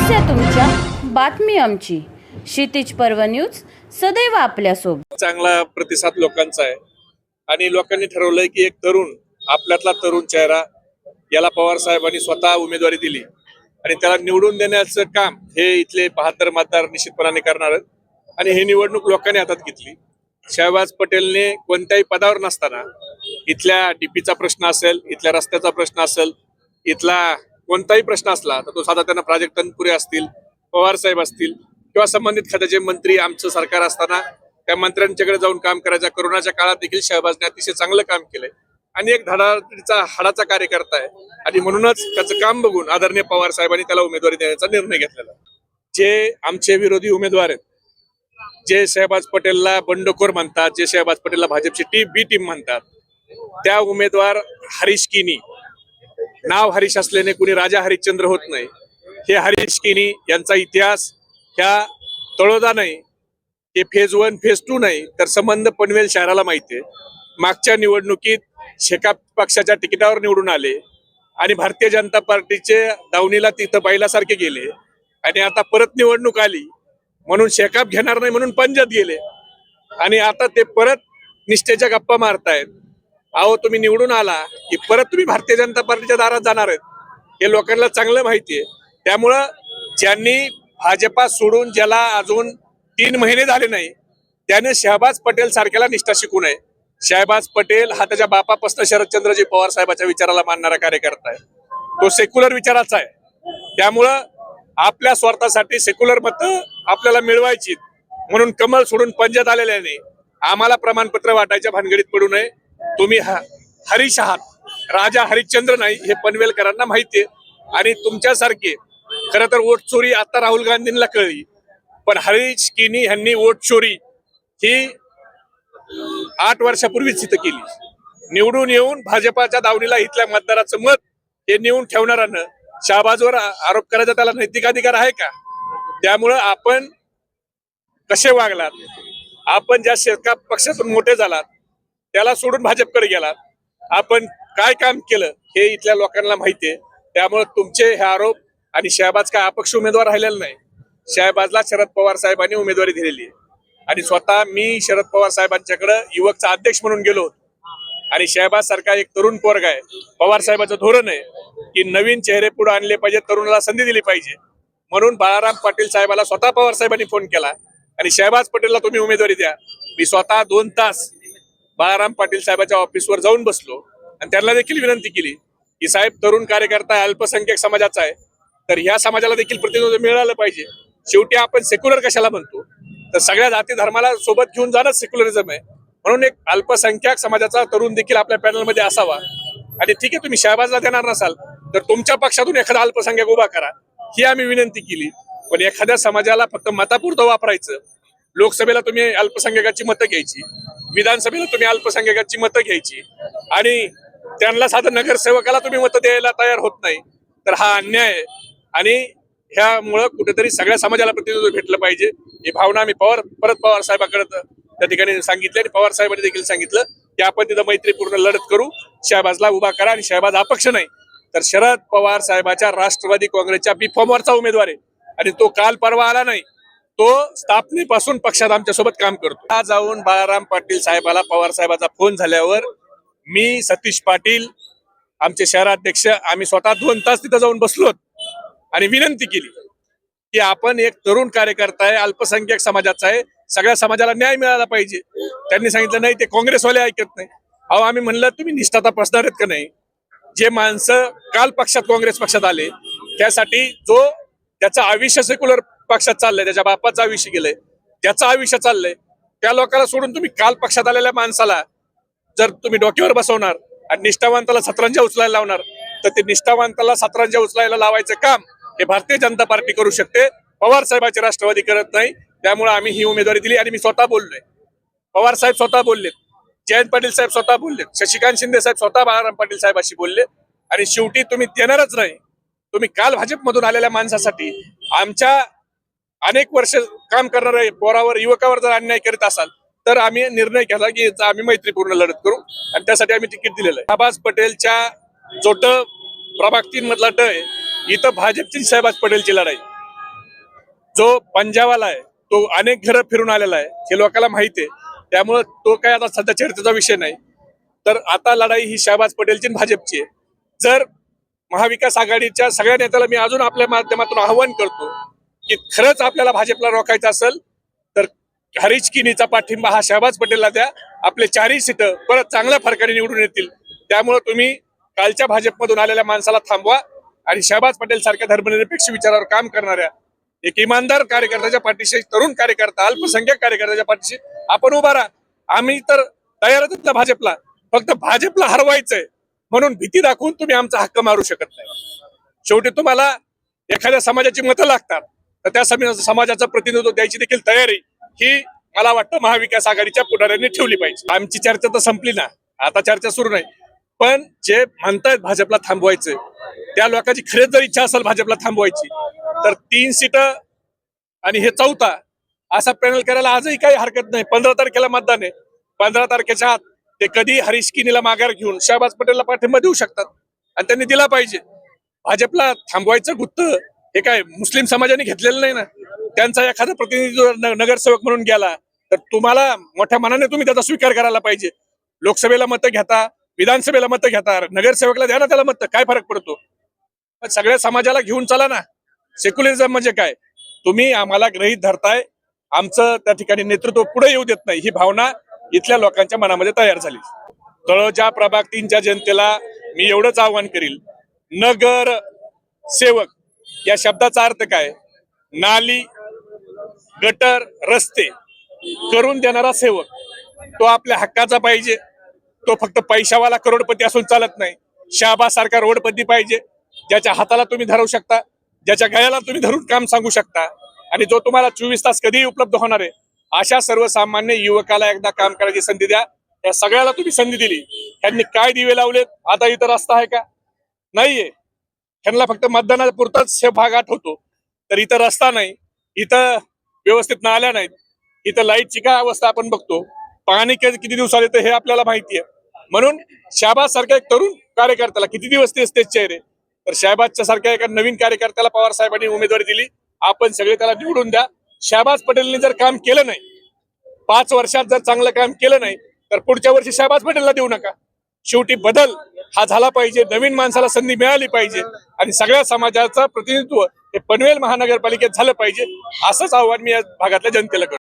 समस्या तुमच्या, बातमी आमची. क्षितिज पर्व न्यूज सदैव आपल्यासोबत. चांगला प्रतिसाद लोकांचा आहे आणि लोकांनी ठरवलंय की एक तरुण, आपल्यातला तरुण चेहरा याला पवार साहेबांनी स्वतः उमेदवारी दिली आणि त्याला निवडून देण्याचं काम हे इथले 72 मतदार निश्चितपणाने करणार आहेत. आणि ही निवडणूक लोकांनी हातात घेतली. शहबाज पटेलने कोणत्याही पदावर नसताना इथल्या डीपीचा प्रश्न असेल, इथल्या रस्त्याचा प्रश्न असेल, इथला कोणताही प्रश्न असला तर तो साधारण प्राजक्त तनपुरे असतील, पवार साहेब असतील किंवा संबंधित खात्याचे मंत्री आमचं सरकार असताना त्या मंत्र्यांच्याकडे जाऊन काम करायच्या. कोरोनाच्या काळात देखील शहबाजने अतिशय चांगलं काम केलंय आणि एक धडाडीचा हाडाचा कार्यकर्ता आहे आणि म्हणूनच त्याचं काम बघून आदरणीय पवार साहेबांनी त्याला उमेदवारी देण्याचा निर्णय घेतलेला. जे आमचे विरोधी उमेदवार आहेत, जे शहबाज पटेलला बंडखोर म्हणतात, जे शहबाज पटेलला भाजपची बी टीम म्हणतात, त्या उमेदवार हरीश किनी, नाव हरीश असल्याने कुणी राजा हरिश्चंद्र होत नाही. हे हरीश किनी यांचा इतिहास ह्या तळोदा नाही, हे फेज 1 फेज 2 नाही, तर संबंध पनवेल शहराला माहिती आहे. मागच्या निवडणुकीत शेकाप पक्षाच्या तिकिटावर निवडून आले आणि भारतीय जनता पार्टीचे दावणीला तिथं बैलासारखे गेले आणि आता परत निवडणूक आली म्हणून शेकाप घेणार नाही म्हणून पंजाब गेले आणि आता ते परत निष्ठेच्या गप्पा मारतायत. अहो, तुम्ही निवडून आला की परत तुम्ही भारतीय जनता पार्टीच्या दारात जाणार आहेत, हे लोकांना चांगलं माहिती आहे. त्यामुळं ज्यांनी भाजपा सोडून, ज्याला अजून 3 महिने झाले नाही, त्याने शहबाज पटेल सारख्याला निष्ठा शिकू नये. शहबाज पटेल हा त्याच्या बापापासून शरदचंद्रजी पवार साहेबांच्या विचाराला मानणारा कार्यकर्ता आहे. तो सेक्युलर विचाराचा आहे. त्यामुळं आपल्या स्वार्थासाठी सेक्युलर मतं आपल्याला मिळवायची म्हणून कमळ सोडून पंजाब आलेल्याने आम्हाला प्रमाणपत्र वाटायच्या भानगडीत पडू नये. तुम्ही हरीश आहात, राजा हरिश्चंद्र नाही, हे पनवेलकरांना माहितीये. आणि तुमच्यासारखे खरं तर वोट चोरी आता राहुल गांधींना कळली, पण हरीश किनी यांनी वोट चोरी ही 8 वर्षापूर्वीच इथं केली. निवडून येऊन भाजपाच्या दावणीला इथल्या मतदाराचं मत हे नेऊन ठेवणाऱ्यानं शहबाजवर आरोप करायचा त्याला नैतिक अधिकार आहे का? त्यामुळं आपण कसे वागलात, आपण ज्या शेकाप पक्षातून मोठे झालात त्याला सोडून भाजपकडे गेलात, आपण काय काम केलं हे इथल्या लोकांना माहितीये. त्यामुळे तुमचे हे आरोप, आणि शहबाज काय अपक्ष उमेदवार राहिलेला नाही, शहबाजला शरद पवार साहेबांनी उमेदवारी दिलेली आहे आणि स्वतः मी शरद पवार साहेबांच्याकडे युवकचा अध्यक्ष म्हणून गेलो होतो. आणि शहबाज सारखा एक तरुण पोरगा आहे. पवार साहेबांचं धोरण आहे की नवीन चेहरे पुढे आणले पाहिजे, तरुणाला संधी दिली पाहिजे. म्हणून बाळाराम पाटील साहेबाला स्वतः पवार साहेबांनी फोन केला आणि शहबाज पटेलला तुम्ही उमेदवारी द्या. मी स्वतः 2 तास बाळाराम पाटील साहेबांच्या ऑफिसवर जाऊन बसलो आणि त्यांना देखील विनंती केली की साहेब, तरुण कार्यकर्ता अल्पसंख्याक समाजाचा आहे, तर ह्या समाजाला देखील प्रतिनिधित्व मिळालं पाहिजे. शेवटी आपण सेक्युलर कशाला म्हणतो, तर सगळ्या जाती धर्माला सोबत घेऊन जाणंच सेक्युलरिझम आहे. म्हणून एक अल्पसंख्याक समाजाचा तरुण देखील आपल्या पॅनलमध्ये असावा. आणि ठीक आहे, तुम्ही शहबाजला देणार नसाल तर तुमच्या पक्षातून एखादा अल्पसंख्याक उभा करा, ही आम्ही विनंती केली. पण एखाद्या समाजाला फक्त मतापुरतं वापरायचं, लोकसभेला तुम्ही अल्पसंख्याकाची मतं घ्यायची, विधानसभेला तुम्ही अल्पसंख्याकाची मतं घ्यायची आणि त्यांना साधं नगरसेवकाला तुम्ही मतं द्यायला तयार होत नाही, तर हा अन्याय आहे. आणि ह्यामुळं कुठेतरी सगळ्या समाजाला प्रतिनिधित्व भेटलं पाहिजे, ही भावना आम्ही परत पवार साहेबांकडे त्या ठिकाणी सांगितली आणि पवार साहेबांनी देखील सांगितलं की आपण तिथं मैत्रीपूर्ण लढत करू, शहबाजला उभा करा. आणि शहबाज अपक्ष नाही तर शरद पवार साहेबांच्या राष्ट्रवादी काँग्रेसच्या बी फॉर्मवरचा उमेदवार आहे आणि तो काल परवा आला नाही, तो स्थापनेपासून पक्षात आमच्या सोबत काम करतो. आज जाऊन बाळाराम पाटील साहेबाला पवार साहेबांचा फोन झाल्यावर मी, सतीश पाटील, आमचे शहराध्यक्ष, आम्ही स्वतः 2 तास तिथं जाऊन बसलो आणि विनंती केली की आपण एक तरुण कार्यकर्ता आहे, अल्पसंख्याक समाजाचा आहे, सगळ्या समाजाला न्याय मिळाला पाहिजे. त्यांनी सांगितलं नाही, ते काँग्रेसवाले ऐकत नाही. अहो, आम्ही म्हणलं तुम्ही निष्ठा तपासणार आहेत का नाही? जे माणसं काल पक्षात काँग्रेस पक्षात आले त्यासाठी जो त्याचं आयुष्य सेक्युलर पक्षात चाललंय, त्याच्या बापाचं आयुष्य गेलंय, त्याचं आयुष्य चाललंय, त्या लोकांना सोडून तुम्ही काल पक्षात आलेल्या माणसाला जर तुम्ही डोक्यावर बसवणार आणि निष्ठावंताला सतरंजा उचलायला लावणार, तर ते निष्ठावंताला सतरंजा उचलायला लावायचं काम हे भारतीय जनता पार्टी करू शकते, पवार साहेबांची राष्ट्रवादी करत नाही. त्यामुळे आम्ही ही उमेदवारी दिली. आणि मी स्वतः बोललोय, पवार साहेब स्वतः बोललेत, जयंत पाटील साहेब स्वतः बोललेत, शशिकांत शिंदे साहेब स्वतः बाळाराम पाटील साहेबांशी बोलले. आणि शेवटी तुम्ही देणारच नाही. तुम्ही काल भाजपमधून आलेल्या माणसासाठी आमच्या अनेक वर्ष काम करणाऱ्या पोरावर, युवकावर जर अन्याय करीत असाल तर आम्ही निर्णय घेतला की आम्ही मैत्रीपूर्ण लढत करू आणि त्यासाठी आम्ही तिकीट दिलेलं आहे. शहबाज पटेलच्या जोट प्रभाग 3 मधला ट आहे, इथं भाजपची शहबाज पटेलची लढाई. जो पंजाबवाला आहे तो अनेक घरं फिरून आलेला आहे, हे लोकांना माहिती आहे. त्यामुळे तो काय आता सध्या चर्चेचा विषय नाही. तर आता लढाई ही शहबाज पटेलची आणि भाजपची आहे. जर महाविकास आघाडीच्या सगळ्या नेत्याला मी अजून आपल्या माध्यमातून आव्हान करतो की खरंच आपल्याला भाजपला रोखायचं असेल तर हरीश किनीचा पाठिंबा हा शहबाज पटेलला द्या. आपले 4ही सीट परत चांगल्या फरकाने निवडून येतील. त्यामुळे तुम्ही कालच्या भाजपमधून आलेल्या माणसाला थांबवा आणि शहबाज पटेल सारख्या धर्मनिरपेक्ष विचारावर काम करणाऱ्या एक इमानदार कार्यकर्त्याच्या पाठीशी, तरुण कार्यकर्ता, अल्पसंख्याक कार्यकर्त्याच्या पाठीशी आपण उभा राहा. आम्ही तर तयारच आहेत ना भाजपला, फक्त भाजपला हरवायचंय म्हणून भीती दाखवून तुम्ही आमचा हक्क मारू शकत नाही. शेवटी तुम्हाला एखाद्या समाजाची मतं लागतात तर त्या समाजाचं प्रतिनिधित्व द्यायची देखील तयारी ही मला वाटतं महाविकास आघाडीच्या पुढाऱ्यांनी ठेवली पाहिजे. आमची चर्चा तर संपली ना, आता चर्चा सुरू नाही. पण जे म्हणतायत भाजपला थांबवायचं, त्या लोकांची खरेच जर इच्छा असेल भाजपला थांबवायची तर 3 सीट आणि हे 4था असा पॅनल करायला आजही काही हरकत नाही. 15 तारखेला मतदान आहे. 15 तारखेच्या आत ते कधी हरीश किनीला माघार घेऊन शहबाज पटेलला पाठिंबा देऊ शकतात आणि त्यांनी दिला पाहिजे. भाजपला थांबवायचं गुत्त हे काय मुस्लिम समाजाने घेतलेलं नाही ना. त्यांचा एखादा प्रतिनिधी नगरसेवक म्हणून गेला तर तुम्हाला मोठ्या मनाने तुम्ही त्याचा स्वीकार करायला पाहिजे. लोकसभेला मतं घेता, विधानसभेला मतं घेता, नगरसेवकला द्या ना त्याला मतं, काय फरक पडतो? सगळ्या समाजाला घेऊन चला ना. सेक्युलरिझम म्हणजे काय? तुम्ही आम्हाला गृहीत धरताय, आमचं त्या ठिकाणी नेतृत्व पुढे येऊ देत नाही, ही भावना इथल्या लोकांच्या मनामध्ये तयार झाली. तळोजा प्रभाग 3च्या जनतेला मी एवढंच आवाहन करील, नगर सेवक या शब्दाचा अर्थ काय? नाली, गटर, रस्ते करून देणारा सेवक. तो आपल्या हक्काचा पाहिजे. तो फक्त पैशावाला करोडपती असून चालत नाही. शहबाज सारखा रोडपती पाहिजे, ज्याच्या हाताला तुम्ही धरू शकता, ज्याच्या गळ्याला तुम्ही धरून काम सांगू शकता आणि जो तुम्हाला 24 तास कधीही उपलब्ध होणार आहे. अशा सर्वसामान्य युवकाला एकदा काम करायची संधी द्या. या सगळ्याला तुम्ही संधी दिली. त्यांनी काय दिवे लावलेत? आता इथं रस्ता आहे का? नाहीये. त्यांना फक्त मतदानापुरताच हे भाग आठवतो. तर इथं रस्ता नाही, इथं व्यवस्थित नाल्या नाहीत, इथं लाईटची काय अवस्था आपण बघतो, पाणी किती दिवसाला येतं हे आपल्याला माहिती आहे. म्हणून शहबाज सारख्या एक तरुण कार्यकर्त्याला किती दिवस ते स्टेजचे आहे रे, तर शहबाजच्या सारख्या एका नवीन कार्यकर्त्याला पवार साहेबांनी उमेदवारी दिली. आपण सगळे त्याला निवडून द्या. शहबाज पटेलने जर काम केलं नाही, 5 वर्षात जर चांगलं काम केलं नाही तर पुढच्या वर्षी शहबाज पटेलला देऊ नका. शेवटी बदल हा झाला पाहिजे, नवीन माणसाला संधी मिळाली पाहिजे आणि सगळ्या समाजाचं प्रतिनिधित्व हे पनवेल महानगरपालिकेत झालं पाहिजे. असंच आव्हान मी या भागातल्या जनतेला करतो.